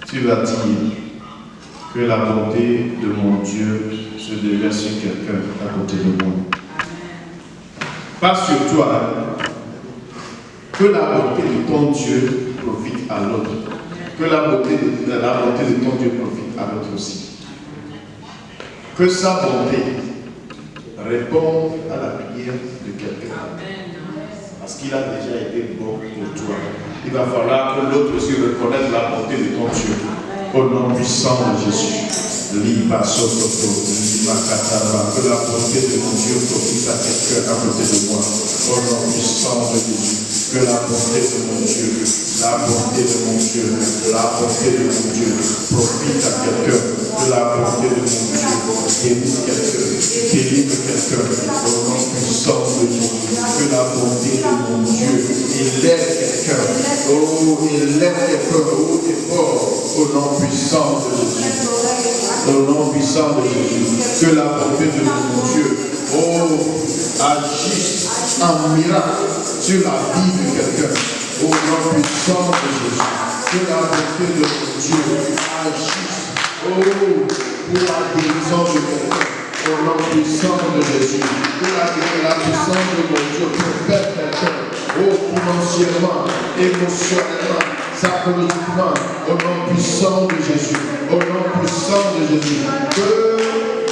Tu vas dire que la bonté de mon Dieu se déverse sur quelqu'un à côté de moi. Pas sur toi, que la bonté de ton Dieu profite à l'autre. Que la bonté de ton Dieu profite à l'autre aussi. Que sa bonté réponde à la prière de quelqu'un. Parce qu'il a déjà été bon pour toi. Il va falloir que l'autre aussi reconnaisse la bonté de ton Dieu. Au nom puissant de Jésus. Que la bonté de mon Dieu profite à quelqu'un à côté de moi. Au nom puissant de Jésus. Que la bonté de mon Dieu, la bonté de mon Dieu, la bonté de mon Dieu profite à quelqu'un. Que la bonté de mon Dieu guérisse quelqu'un, délivre quelqu'un. Au nom puissant de Jésus. Que la bonté de mon Dieu élève quelqu'un. Oh, élève quelqu'un haut et fort. Au nom puissant de Jésus. Au nom puissant de Jésus. Que la bonté de mon Dieu, oh, agisse en miracle sur la vie de quelqu'un. Au nom puissant de Jésus. Que la bonté de mon Dieu agisse, oh, pour la guérison de quelqu'un. Au nom puissant de Jésus. Que la puissance de mon Dieu protège quelqu'un. Oh, financièrement, émotionnellement, psychologiquement, au nom puissant de Jésus, au nom puissant de Jésus, que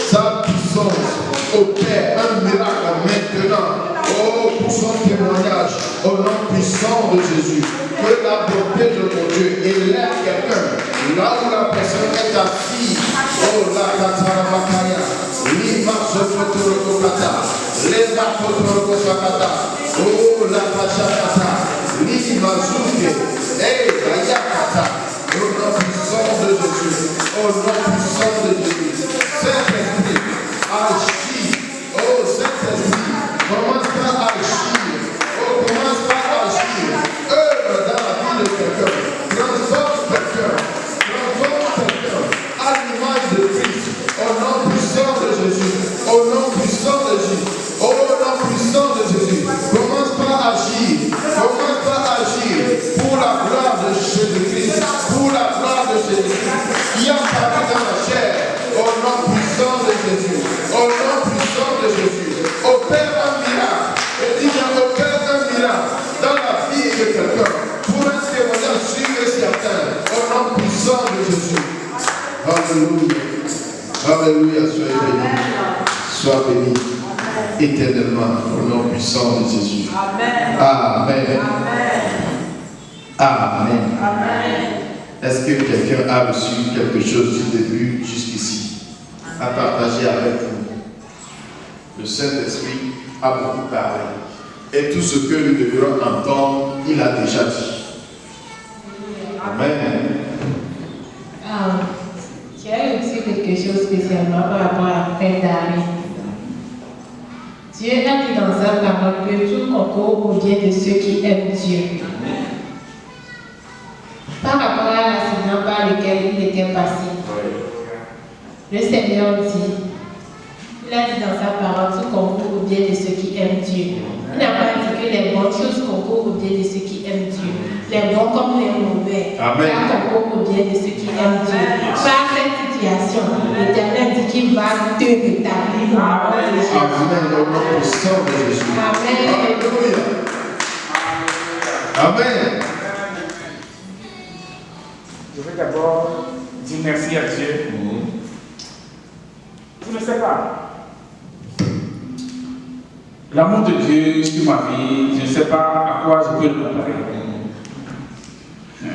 sa puissance opère un miracle maintenant, oh, pour son témoignage, au nom puissant de Jésus, que la bonté de mon Dieu élève quelqu'un, là où la personne est assise, oh, la katarakaya, lima sofotorokata, lema fotorokosakata, oh, la pachakata, lima zuke, hey, Bayakata, au nom puissant de Jésus, au nom puissant de Jésus, Saint-Esprit, agis, oh Saint-Esprit, commence par agir, oh commence par agir, œuvre dans la vie de quelqu'un, transforme quelqu'un, à l'image de Christ, au nom puissant de Jésus, au nom puissant de Jésus, au nom puissant de Jésus, commence par agir, pour la gloire de Jésus-Christ, pour la gloire de Jésus-Christ, qui a parlé dans la chair, au nom puissant de Jésus, au nom puissant de Jésus, opère un miracle, et dis bien opère un miracle dans la vie de quelqu'un, pour un témoignage sûr et certain, au nom puissant de Jésus. Alléluia, alléluia, sois béni éternellement, au nom puissant de Jésus. Amen. Amen. Amen. Amen. Est-ce que quelqu'un a reçu quelque chose du début jusqu'ici à partager avec vous? Le Saint-Esprit a beaucoup parlé. Et tout ce que nous devrons entendre, il a déjà dit. Amen. J'ai reçu quelque chose spécialement par rapport à la fin d'année. Dieu a dit dans sa parole que tout concourt au bien de ceux qui aiment Dieu. Par rapport à l'accident par lequel il était passé, le Seigneur dit, il a dit dans sa parole, tout concourt au bien de ceux qui aiment Dieu. Il n'a pas dit que les bonnes choses concourent au bien de ceux qui aiment Dieu. Les bons comme les mauvais, ça concourt au bien de ceux qui aiment Dieu. Par cette situation, l'Éternel dit qu'il va te rétablir. Amen. Amen. Je vais d'abord dire merci à Dieu. Je ne sais pas. L'amour de Dieu sur ma vie, je ne sais pas à quoi je peux le comparer.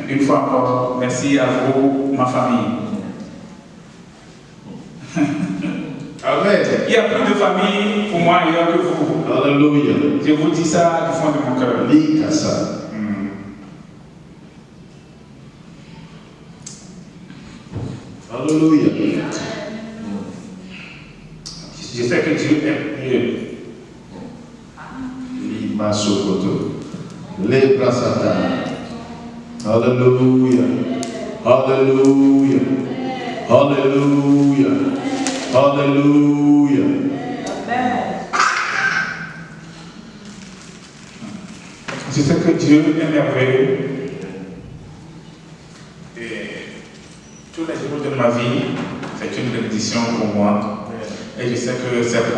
Une fois encore, merci à vous, ma famille. Amen. Il y a plus de famille pour moi ailleurs que vous. Alléluia. Je vous dis ça du fond de mon cœur. Alléluia. Je sais que Dieu est mieux. Lima Sokoto. Les Brasata. Alléluia. Alléluia. Hallelujah. Hallelujah. Hallelujah. Je sais que Dieu est merveilleux. Et tous les jours de ma vie, c'est une bénédiction pour moi. Et je sais que c'est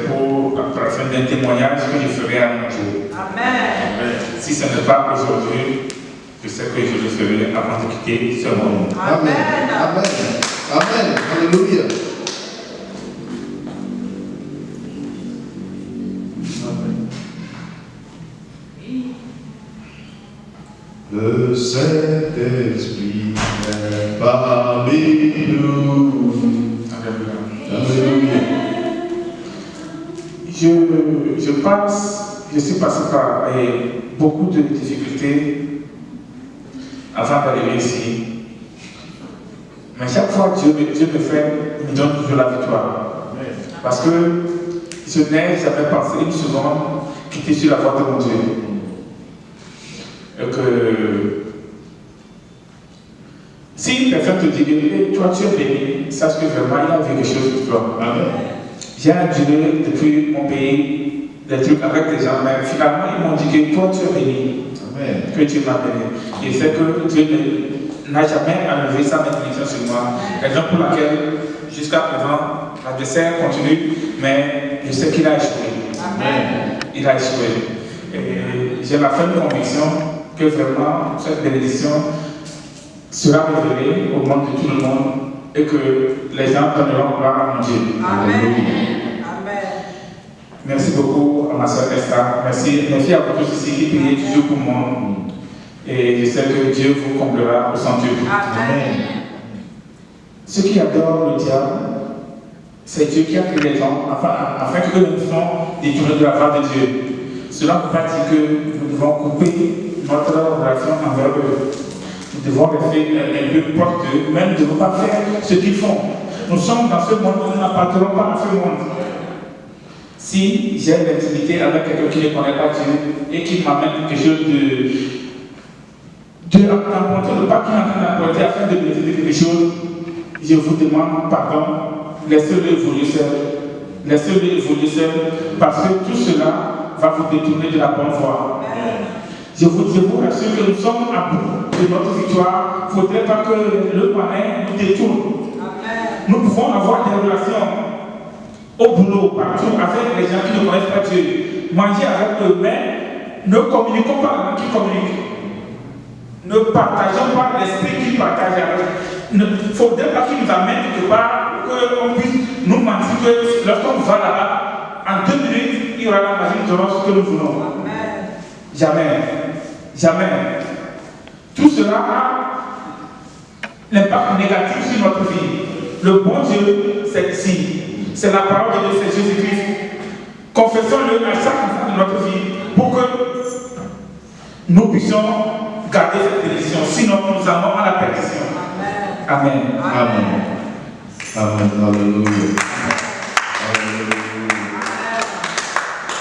pour à la fin d'un témoignage que je ferai à mon Dieu. Amen. Si ce n'est pas aujourd'hui, je sais que je le ferai avant de quitter ce monde. Amen. Amen. Amen. Alléluia. Le Saint-Esprit est parmi nous. Alléluia. Je suis passé par beaucoup de difficultés avant d'arriver ici. Mais chaque fois Dieu me donne toujours la victoire. Parce que je n'ai jamais pensé une seconde quitter sur la voie de mon Dieu. Et que si une personne te dit que toi tu es béni, sache que vraiment il a vu quelque chose pour toi. Amen. J'ai enduré depuis mon pays des trucs avec des gens, mais finalement ils m'ont dit que toi tu es béni. Amen. Que Dieu m'a béni. Et c'est que Dieu n'a jamais enlevé sa bénédiction sur moi. Raison pour laquelle jusqu'à présent l'adversaire continue, mais je sais qu'il a échoué. Amen. Il a échoué. Et j'ai la ferme conviction que vraiment cette bénédiction sera révélée au monde de tout le monde et que les gens donneront gloire à mon Dieu. Amen. Amen. Merci beaucoup à ma soeur Esther. Merci à vous tous ici qui priez toujours pour moi. Et je sais que Dieu vous comblera au centuple. Amen. Ceux qui adorent le diable, c'est Dieu qui a créé les gens afin que nous puissions détourner de la voie de Dieu. Cela ne veut pas dire que nous devons couper notre relation envers eux. Nous devons rester un peu proches d'eux, mais nous ne devons pas faire ce qu'ils font. Nous sommes dans ce monde, nous n'appartenons pas à ce monde. Si j'ai l'intimité avec quelqu'un qui ne connaît pas Dieu et qui m'amène quelque chose d'apporter, le pas qu'il est en train d'apporter afin de bénéficier de quelque chose, je vous demande pardon, laissez-le évoluer seul. Laissez-le évoluer seul, parce que tout cela va vous détourner de la bonne voie. Je vous rassure que nous sommes à bout de notre victoire. Il ne faudrait pas que le malin nous détourne. Amen. Nous pouvons avoir des relations au boulot, partout, avec les gens qui ne connaissent pas Dieu. Manger avec eux, mais ne communiquons pas avec qui communiquent. Ne partageons pas l'esprit qu'ils partagent avec. Il ne faudrait pas qu'ils nous amènent quelque part, qu'on puisse nous mentir que lorsqu'on va là-bas, en 2 minutes, il y aura la magie, nous aurons ce que nous voulons. Amen. Jamais. Jamais. Tout cela a l'impact négatif sur notre vie. Le bon Dieu, c'est ici. C'est la parole de Dieu, c'est Jésus-Christ. Confessons-le à chaque instant de notre vie pour que nous puissions garder cette bénédiction. Sinon, nous allons à la perdition. Amen. Amen. Amen. Alléluia.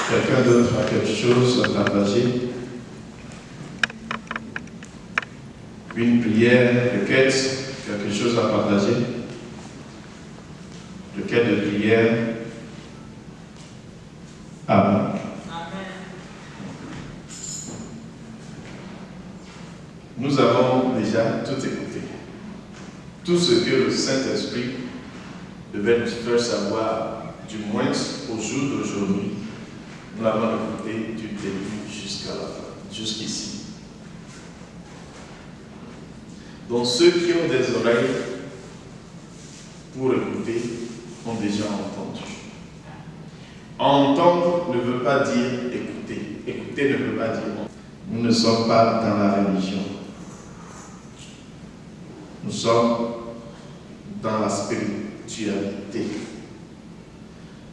Quelqu'un d'autre a quelque chose à partager? Une prière, requête, quelque chose à partager? Requête de prière. Amen. Nous avons déjà tout écouté. Tout ce que le Saint-Esprit devait nous faire savoir, du moins au jour d'aujourd'hui, nous l'avons écouté du début jusqu'à la fin, jusqu'ici. Donc ceux qui ont des oreilles pour écouter ont déjà entendu. Entendre ne veut pas dire écouter. Écouter ne veut pas dire entendre. Nous ne sommes pas dans la religion. Nous sommes dans la spiritualité.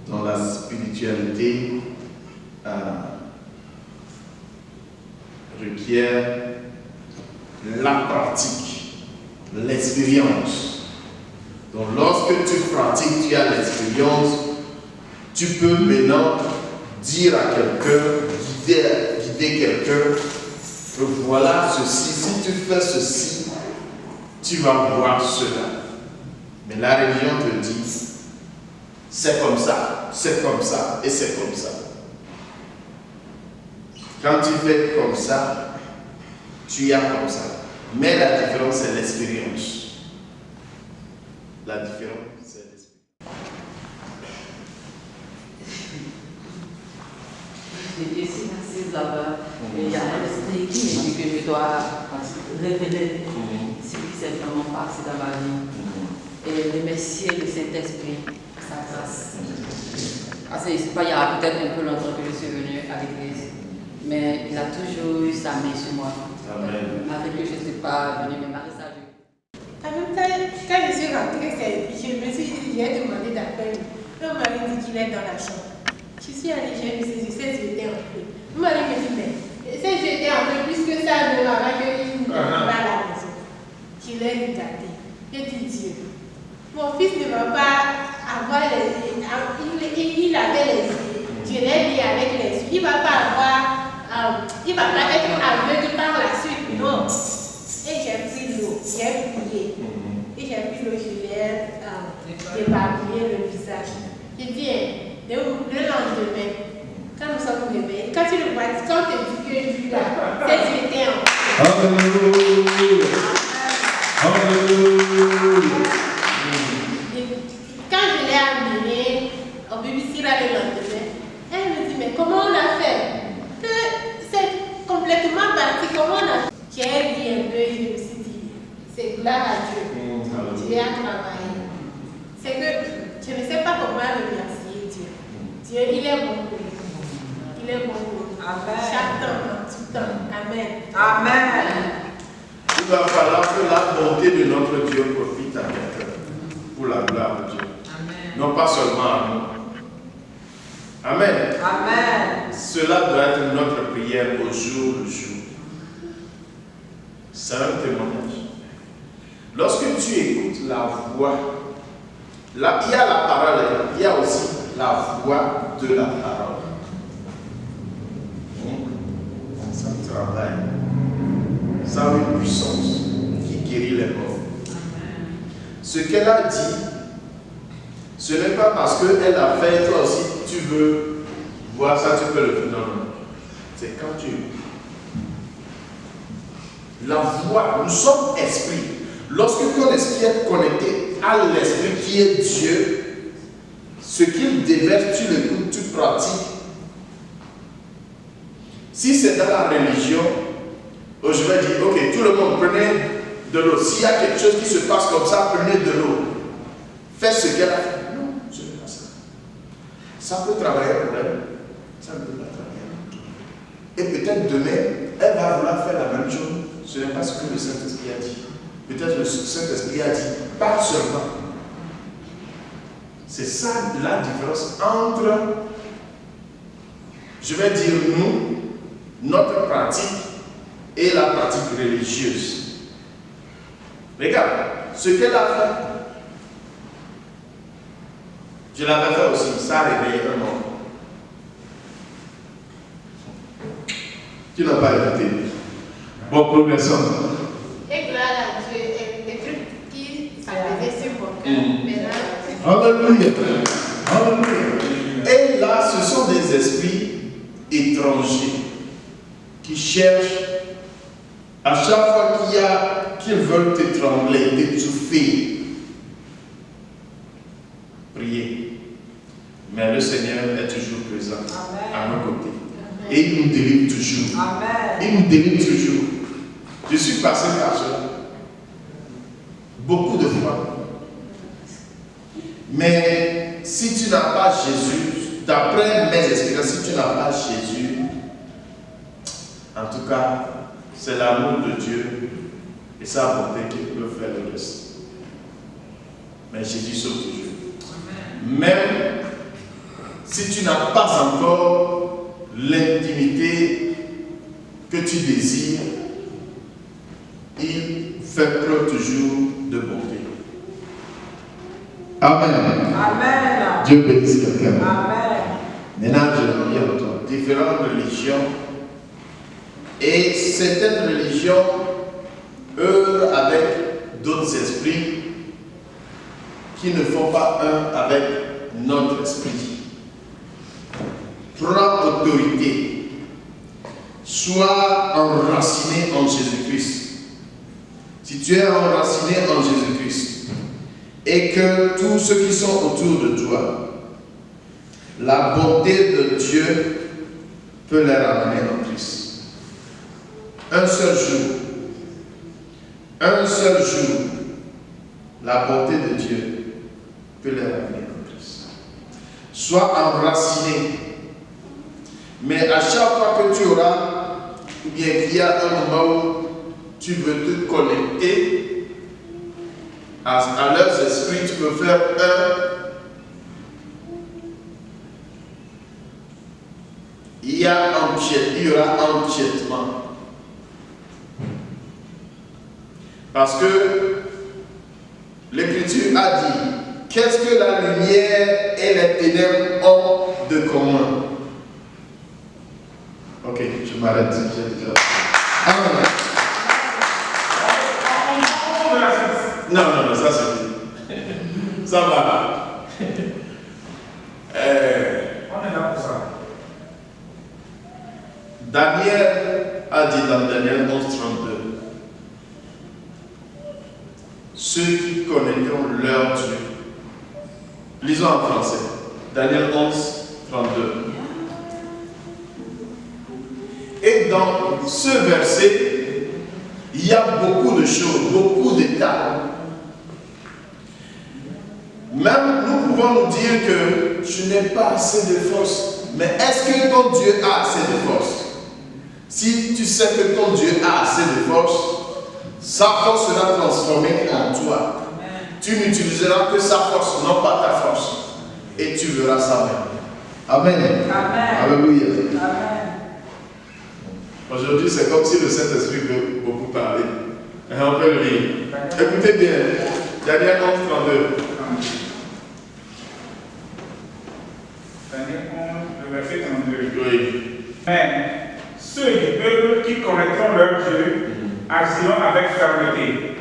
Dans la spiritualité requiert la pratique, l'expérience. Donc lorsque tu pratiques, tu as l'expérience, tu peux maintenant dire à quelqu'un, guider quelqu'un, que voilà ceci, si tu fais ceci, tu vas voir cela. Mais la religion te dit, c'est comme ça, c'est comme ça et c'est comme ça. Quand tu fais comme ça, tu as comme ça. Mais la différence, c'est l'expérience. La différence, c'est l'expérience. J'étais ici assise là-bas, et il y a un esprit qui me dit que je dois révéler ce qui s'est vraiment passé dans ma vie. Et remercier le Saint-Esprit pour sa grâce. Parce que il y a peut-être un peu longtemps que je suis venue à l'église, mais il a toujours eu sa main sur moi. Amen. Avec lui, je ne suis pas venue me marier ça. En même temps, quand je suis rentrée, je me suis dit, j'ai demandé d'appel. Mon mari dit qu'il est dans la chambre. Je suis allée, j'ai vu ses yeux, j'étais en feu. Mon mari me dit, mais si j'étais en feu, puisque ça ne va pas qu'il ne va pas à la maison. Je l'ai regardé. J'ai dit, Dieu, mon fils ne va pas avoir les yeux. Il avait les yeux. Je l'ai dit avec les yeux. Il ne va pas avoir, il ne va pas être aveugle par la suite. Non. Et j'ai pris l'eau, j'ai prié. Et j'ai pris l'eau, je l'ai éparpillé le visage. J'ai dit, le lendemain, quand nous sommes réveillés, quand tu le vois, quand tu dis que tu l'as, c'est que j'étais en Alléluia. Alléluia. Quand je l'ai amené au BBC le lendemain, elle me dit, mais comment on a fait? Que c'est complètement parti, comment on a fait? J'ai ri un peu et je me suis dit, c'est gloire à Dieu. Dieu a travaillé. C'est que je ne sais pas comment remercier Dieu. Dieu, il est bon pour nous. Il est bon pour nous. Amen. Chaque temps, en tout temps. Amen. Amen. Il va falloir que la bonté de notre Dieu profite à quelqu'un pour la gloire de Dieu. Amen. Non pas seulement à nous. Amen. Amen. Cela doit être notre prière au jour le jour. C'est un témoignage. Lorsque tu écoutes la voix, il y a la parole, il y a aussi la voix de la parole. Ça travaille. Ça a une puissance qui guérit les morts. Ce qu'elle a dit, ce n'est pas parce qu'elle a fait, toi aussi tu veux voir ça, tu peux le faire. Non, non. C'est quand tu écoutes. La voix, nous sommes esprit. Lorsque ton esprit est connecté à l'esprit qui est Dieu, ce qu'il déverse, tu l'écoutes, tu pratiques. Si c'est dans la religion, je vais dire, ok, tout le monde prenez de l'eau. S'il y a quelque chose qui se passe comme ça, prenez de l'eau. Faites ce qu'elle a fait. Non, ce n'est pas ça. Ça peut travailler pour elle, ça ne peut pas travailler. Et peut-être demain, elle va vouloir faire la même chose. Ce n'est pas ce que le Saint-Esprit a dit. Peut-être le Saint-Esprit a dit, pas seulement. C'est ça la différence entre, je vais dire nous, notre pratique et la pratique religieuse. Regarde, ce qu'elle a fait, je l'avais fait aussi, ça a réveillé un homme. Tu n'as pas écouté. Bon, progressons. Et gloire à Dieu, des trucs qui s'apaisaient sur mon cœur. Maintenant, Alléluia. Alléluia. Et là, ce sont des esprits étrangers qui cherchent, à chaque fois qu'ils veulent t'étrangler, t'étouffer, prier. Mais le Seigneur est toujours présent à nos côtés. Et il nous délivre toujours. Amen. Il nous délivre toujours. Je suis passé par cela. Beaucoup de fois. Mais si tu n'as pas Jésus, d'après mes expériences, si tu n'as pas Jésus, en tout cas, c'est l'amour de Dieu et sa bonté qui peut faire le reste. Mais Jésus sauve toujours. Même si tu n'as pas encore l'intimité que tu désires, il fait preuve toujours de bonté. Amen. Amen. Dieu bénisse quelqu'un. Amen. Maintenant, je reviens à toi. Différentes religions. Et certaines religions œuvrent avec d'autres esprits qui ne font pas un avec notre esprit. Prends autorité. Sois enraciné en Jésus-Christ. Si tu es enraciné en Jésus-Christ et que tous ceux qui sont autour de toi, la bonté de Dieu peut les ramener en Christ. Un seul jour, la bonté de Dieu peut les ramener en Christ. Sois enraciné. Mais à chaque fois que tu auras, ou bien qu'il y a un moment où tu veux te connecter à leurs esprits, tu peux faire il y aura empiètement. Parce que l'Écriture a dit, qu'est-ce que la lumière et les ténèbres ont de commun? Ok, je m'arrête. Non, ça c'est fini. Ça va. On est là pour ça. Daniel a dit dans Daniel 11, 32, ceux qui connaîtront leur Dieu. Lisons en français. Daniel 11, 32. Et dans ce verset, il y a beaucoup de choses, beaucoup d'étapes. Même nous pouvons nous dire que je n'ai pas assez de force. Mais est-ce que ton Dieu a assez de force? Si tu sais que ton Dieu a assez de force, sa force sera transformée en toi. Amen. Tu n'utiliseras que sa force, non pas ta force. Et tu verras ça même. Amen. Amen. Alléluia. Amen. Aujourd'hui, c'est comme si le Saint-Esprit veut beaucoup parler. Et on peut le lire. Écoutez bien. Daniel 11, 32. Daniel 11, le verset 32. Oui. Mais ceux du peuple qui connaîtront leur Dieu agiront avec fermeté.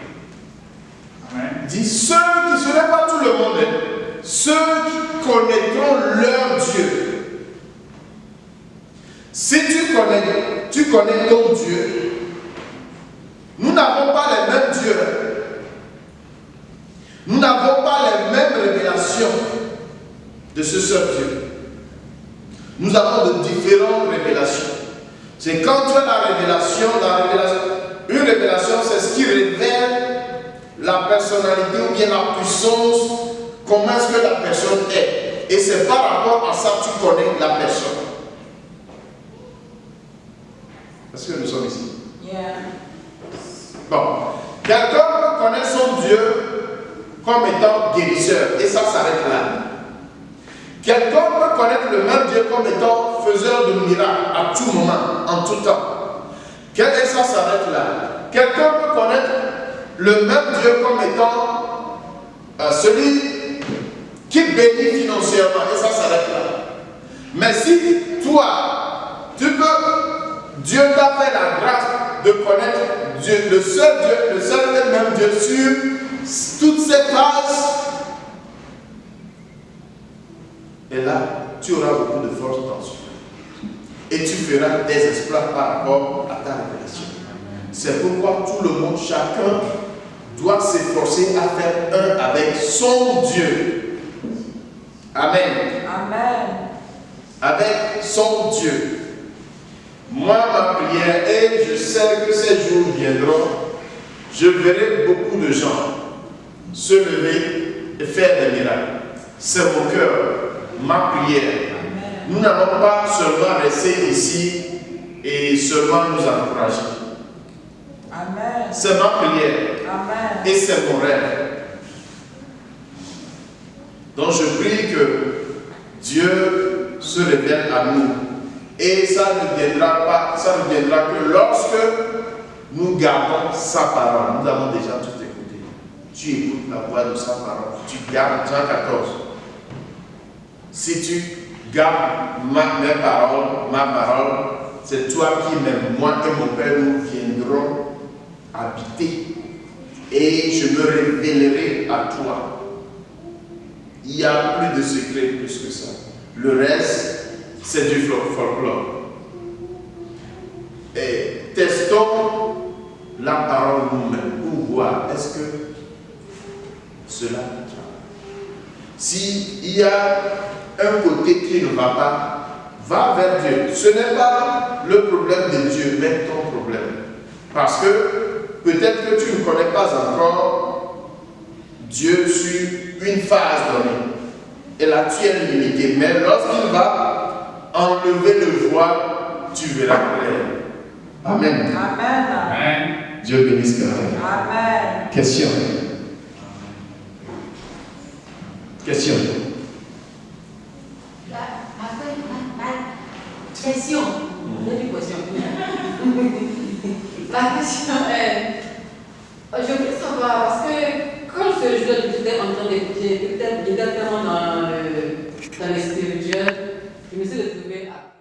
Amen. Dit ceux qui, ce n'est pas tout le monde, ceux qui connaîtront leur Dieu. Si tu connais ton Dieu, nous n'avons pas les mêmes dieux. Nous n'avons pas les mêmes révélations de ce seul Dieu. Nous avons de différentes révélations. C'est quand tu as la révélation, une révélation, c'est ce qui révèle la personnalité ou bien la puissance, comment est-ce que la personne est. Et c'est par rapport à ça que tu connais la personne. Est-ce que nous sommes ici? Yeah. Bon. Quelqu'un peut connaître son Dieu comme étant guérisseur, et ça s'arrête là. Quelqu'un peut connaître le même Dieu comme étant faiseur de miracles à tout moment, en tout temps. Et ça s'arrête là. Quelqu'un peut connaître le même Dieu comme étant celui qui bénit financièrement, et ça s'arrête là. Mais si toi, Dieu t'a fait la grâce de connaître Dieu, le seul et même Dieu sur toutes ces phases. Et là, tu auras beaucoup de force dans ce jeu. Et tu feras des exploits par rapport à ta révélation. C'est pourquoi tout le monde, chacun, doit s'efforcer à faire un avec son Dieu. Amen. Amen. Avec son Dieu. Moi, ma prière, et je sais que ces jours viendront, je verrai beaucoup de gens se lever et faire des miracles. C'est mon cœur, ma prière. Amen. Nous n'allons pas seulement rester ici et seulement nous encourager. Amen. C'est ma prière. Amen. Et c'est mon rêve. Donc je prie que Dieu se révèle à nous. Et ça ne viendra que lorsque nous gardons sa parole. Nous avons déjà tout écouté. Tu écoutes la voix de sa parole. Tu gardes Jean 14. Si tu gardes ma parole, c'est toi qui m'aimes. Moi et mon Père, nous viendrons habiter et je me révélerai à toi. Il n'y a plus de secret plus que ça. Le reste, c'est du folklore. Et testons la parole nous-mêmes pour voir est-ce que cela travaille. S'il y a un côté qui ne va pas, va vers Dieu. Ce n'est pas le problème de Dieu, mais ton problème. Parce que peut-être que tu ne connais pas encore Dieu sur une phase donnée. Et là, tu es limité. Mais lorsqu'il va enlever le voile, tu verras clair. Amen. Amen. Dieu bénisse quelqu'un. Amen. Question. Question. Question. Une question. La question est, je voulais savoir, parce que quand ce jour j'étais en train d'écouter, peut-être directement dans le spirituel, je me suis retrouvée à